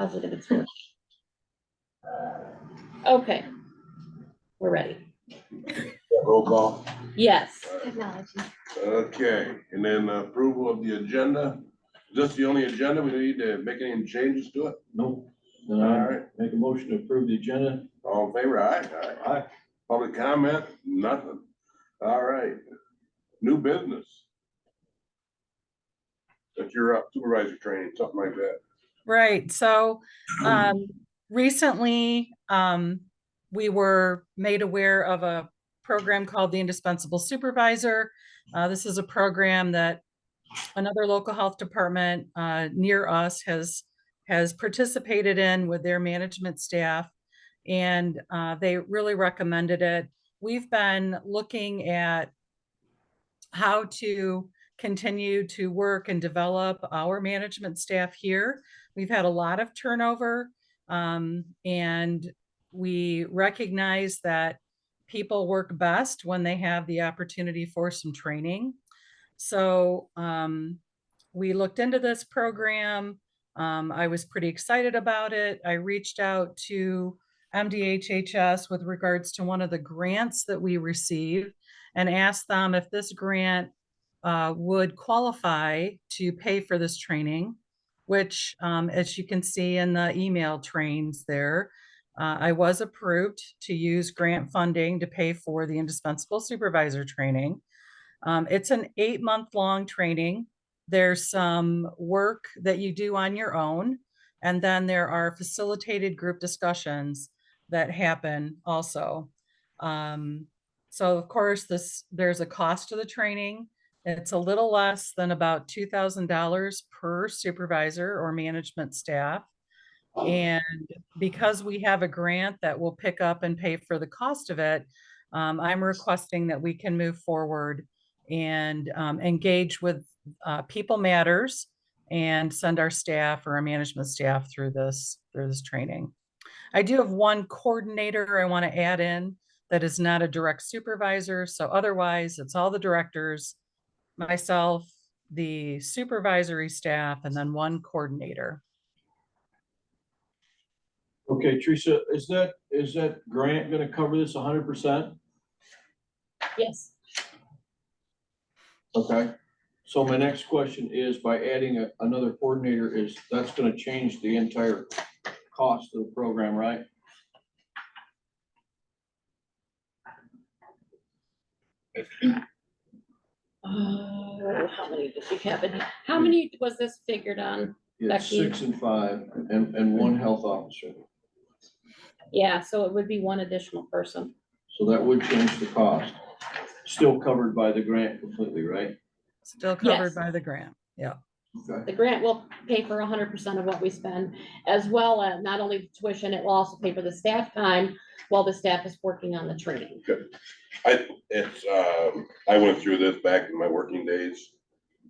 positive it's working. Okay, we're ready. Roll call. Yes. Technology. Okay, and then approval of the agenda. Is this the only agenda? We need to make any changes to it? Nope. Then All I right. make a motion to approve the agenda. All in favor? Aye. Aye. Public comment? Nothing. All right. New business. That's your supervisor training, something like that. Right. So recently we were made aware of a program called the Indispensable Supervisor. This is a program that another local health department near us has participated in with their management staff, and they really recommended it. We've been looking at how to continue to work and develop our management staff here. We've had a lot of turnover, and we recognize that people work best when they have the opportunity for some training. So we looked into this program. I was pretty excited about it. I reached out to MDHHS with regards to one of the grants that we received and asked them if this grant would qualify to pay for this training, which, as you can see in the email trains there, I was approved to use grant funding to pay for the Indispensable Supervisor training. It's an 8-month-long training. There's some work that you do on your own, and then there are facilitated group discussions that happen also. So of course, there's a cost to the training. It's a little less than about $2,000 per supervisor or management staff. And because we have a grant that will pick up and pay for the cost of it, I'm requesting that we can move forward and engage with People Matters and send our staff or our management staff through this training. I do have one coordinator I want to add in that is not a direct supervisor. So otherwise, it's all the directors, myself, the supervisory staff, and then one coordinator. Okay, Teresa, is that grant gonna cover this 100%? Yes. Okay, so my next question is, by adding another coordinator, that's gonna change the entire cost of the program, right? How many did you have in here? How many was this figured on? It's Becky? 6 and 5 and one health officer. Yeah, so it would be one additional person. So that would change the cost. Still covered by the grant completely, right? Still covered Yes. by the grant. Yeah. Okay. The grant will pay for 100% of what we spend, as well as not only the tuition, it will also pay for the staff time while the staff is working on the training. I went through this back in my working days.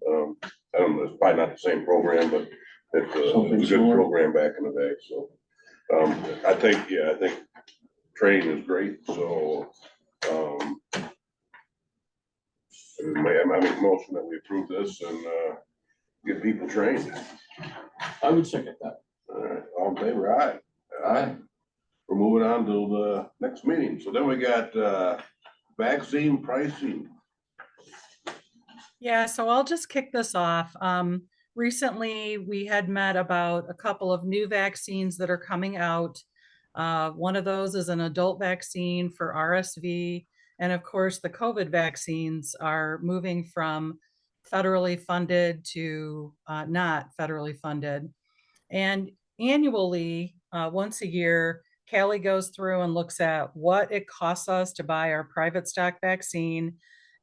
I don't know, it's probably not the same program, but it's a good program back in the day, so. I think training is great, so, I make a motion that we approve this and, get people trained. I would second that. All right, all in favor, aye. Aye. We're moving on to the next meeting, so then we got, vaccine pricing. Yeah, so I'll just kick this off. Recently, we had met about a couple of new vaccines that are coming out. One of those is an adult vaccine for RSV. And of course, the COVID vaccines are moving from federally funded to not federally funded. And annually, once a year, Callie goes through and looks at what it costs us to buy our private stock vaccine.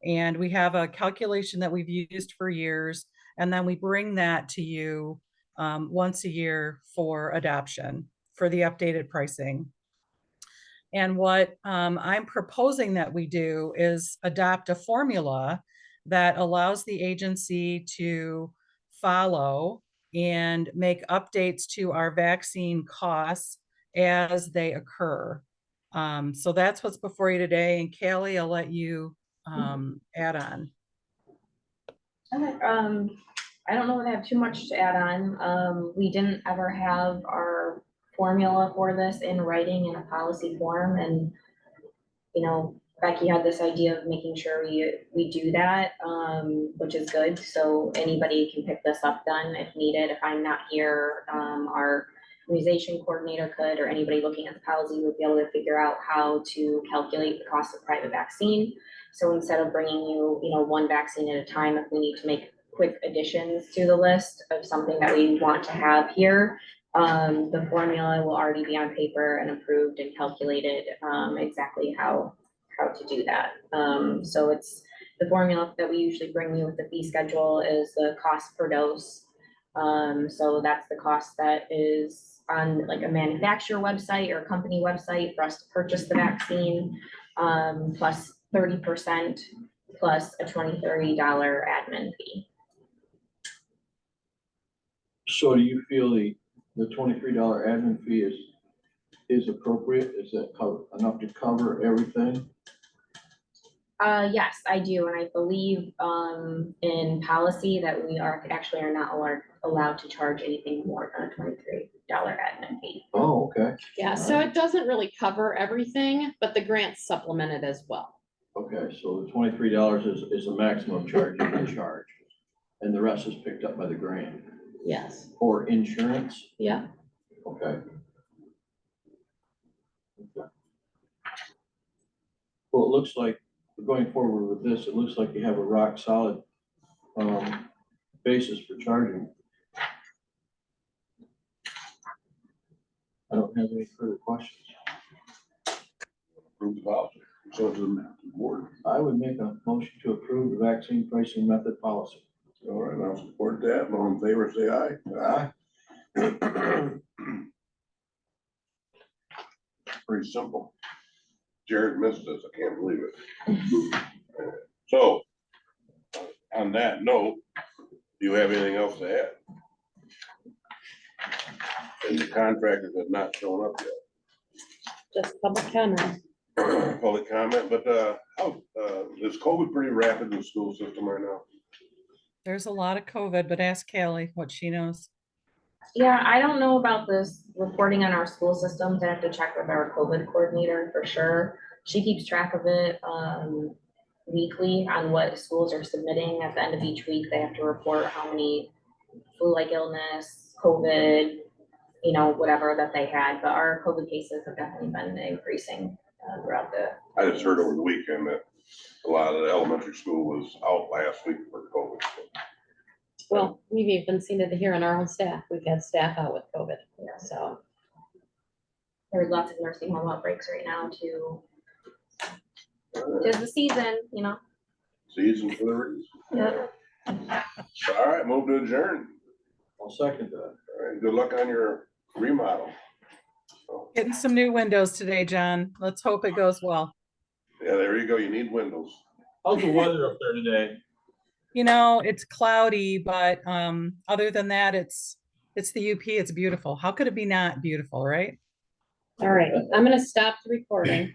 And we have a calculation that we've used for years. And then we bring that to you once a year for adoption for the updated pricing. And what I'm proposing that we do is adopt a formula that allows the agency to follow and make updates to our vaccine costs as they occur. So that's what's before you today. And Callie, I'll let you add on. Okay, I don't know that I have too much to add on. We didn't ever have our formula for this in writing in a policy form, and, you know, Becky had this idea of making sure we do that, which is good, so anybody can pick this up then if needed. If I'm not here, our immunization coordinator could, or anybody looking at the policy would be able to figure out how to calculate the cost of private vaccine. So instead of bringing you, one vaccine at a time, if we need to make quick additions to the list of something that we want to have here, the formula will already be on paper and approved and calculated, exactly how to do that. So it's the formula that we usually bring you with the fee schedule is the cost per dose. So that's the cost that is on like a manufacturer website or a company website for us to purchase the vaccine, plus 30% plus a $30 admin fee. So do you feel the $23 admin fee is appropriate? Is that enough to cover everything? Yes, I do, and I believe in policy that we are not allowed to charge anything more than a $23 admin fee. Oh, okay. Yeah, so it doesn't really cover everything, but the grants supplement it as well. Okay, so the $23 is the maximum charge you can charge, and the rest is picked up by the grant. Yes, Or insurance? yeah. Okay. Well, it looks like, going forward with this, it looks like you have a rock solid basis for charging. I don't have any further questions. Approve the policy. So to the board. I would make a motion to approve the vaccine pricing method policy. All right, I'll support that. All in favor, say aye. Aye. Pretty simple. Jared missed this. I can't believe it. So, on that note, do you have anything else to add? And the contractors have not shown up Just public comment. yet. Public comment, but is COVID pretty rapid in the school system right now? There's a lot of COVID, but ask Callie what she knows. Yeah, I don't know about this reporting on our school systems. I have to check with our COVID coordinator for sure. She keeps track of it weekly on what schools are submitting. At the end of each week, they have to report how many flu-like illness, COVID, whatever that they had. But our COVID cases have definitely been increasing throughout the. I just heard over the weekend that a lot of the elementary school was out last week for COVID. Well, we've even seen it here in our own staff. We've had staff out with COVID, so. There's lots of nursing home outbreaks right now too. There's the season, Season for the reason. Yeah. All right, move to adjourn. I'll second that. All right, good luck on your remodel. Getting some new windows today, John. Let's hope it goes well. Yeah, there you go. You need windows. How's the weather up there today? It's cloudy, but other than that, it's the UP. It's beautiful. How could it be not beautiful, right? All right, I'm gonna stop the recording.